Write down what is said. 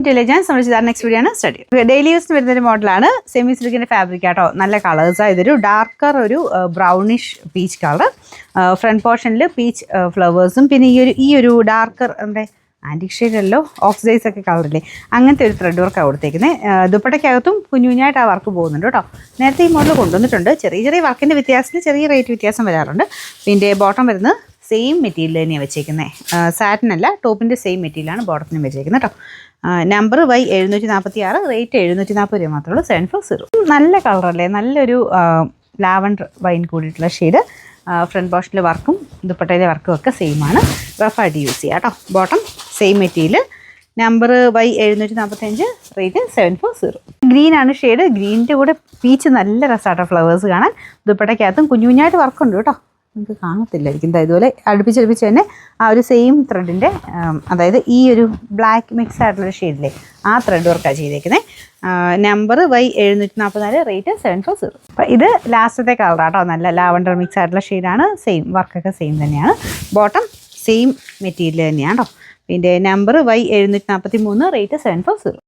Intelligence നമ്മൾ ചെയ്ത next video ആണ് സ്റ്റഡി. ഡെയിലി യൂസിന് വരുന്ന ഒരു മോഡലാണ്. സെമി സിലിക്കിന്റെ ഫാബ്രിക് ആട്ടോ. നല്ല കളേഴ്സാണ്. ഇതൊരു ഡാർക്കർ ഒരു ബ്രൗണിഷ് പീച്ച് കളർ. ഫ്രണ്ട് പോർഷനിൽ പീച്ച് ഫ്ലവേഴ്സും പിന്നെ ഈ ഒരു ഡാർക്കർ നമ്മുടെ ആൻറ്റിക് ഷെയ്ഡല്ലോ ഓക്സിഡൈസ് ഒക്കെ കളറില്ലേ അങ്ങനത്തെ ഒരു ത്രെഡ് വർക്കാണ് കൊടുത്തേക്കുന്നത്. ദുപ്പട്ടയ്ക്കകത്തും കുഞ്ഞുകുഞ്ഞായിട്ട് ആ വർക്ക് പോകുന്നുണ്ട് കേട്ടോ. നേരത്തെ ഈ മോഡൽ കൊണ്ടുവന്നിട്ടുണ്ട്. ചെറിയ ചെറിയ വർക്കിൻ്റെ വ്യത്യാസത്തിൽ ചെറിയ റേറ്റ് വ്യത്യാസം വരാറുണ്ട്. പിന്നെ ബോട്ടം വരുന്നത് സെയിം മെറ്റീരിയൽ തന്നെയാണ് വെച്ചേക്കുന്നത്. സാറ്റിൻ അല്ല, ടോപ്പിൻ്റെ സെയിം മെറ്റീരിയലാണ് ബോട്ടത്തിനും വെച്ചേക്കുന്നത് കേട്ടോ. നമ്പർ Y746, റേറ്റ് 740 രൂപ മാത്രമേ ഉള്ളൂ. 740. നല്ല കളറല്ലേ, നല്ലൊരു ലാവൻഡർ വൈൻ കൂടിയിട്ടുള്ള ഷെയ്ഡ്. ഫ്രണ്ട് പോർഷനിലെ വർക്കും ദുപ്പട്ടയിലെ വർക്കും ഒക്കെ സെയിം ആണ്. റഫായിട്ട് യൂസ് ചെയ്യാം കേട്ടോ. Bottom same material. Number Y745, rate 740. Green ആണ് ഷെയ്ഡ്. ഗ്രീനിൻ്റെ കൂടെ പീച്ച് നല്ല രസമാട്ടോ ഫ്ലവേഴ്സ് കാണാൻ. ദുപ്പട്ടയ്ക്കകത്തും കുഞ്ഞുകുഞ്ഞായിട്ട് വർക്കുണ്ട് കേട്ടോ. നമുക്ക് കാണത്തില്ലായിരിക്കും. ഇതുപോലെ അടുപ്പിച്ചടുപ്പിച്ച് തന്നെ ആ ഒരു സെയിം ത്രെഡിൻ്റെ അതായത് ഈ ഒരു ബ്ലാക്ക് മിക്സ് ആയിട്ടുള്ളൊരു ഷെയ്ഡിലെ ആ ത്രെഡ് വർക്കാണ് ചെയ്തേക്കുന്നത്. Number Y744, rate 740. അപ്പോൾ ഇത് ലാസ്റ്റത്തെ കളറാട്ടോ. നല്ല ലാവൻഡർ മിക്സ് ആയിട്ടുള്ള ഷെയ്ഡാണ്. സെയിം വർക്കൊക്കെ സെയിം തന്നെയാണ്. ബോട്ടം സെയിം മെറ്റീരിയൽ തന്നെയാണ് കേട്ടോ. പിന്നെ നമ്പർ Y743, റേറ്റ് 740.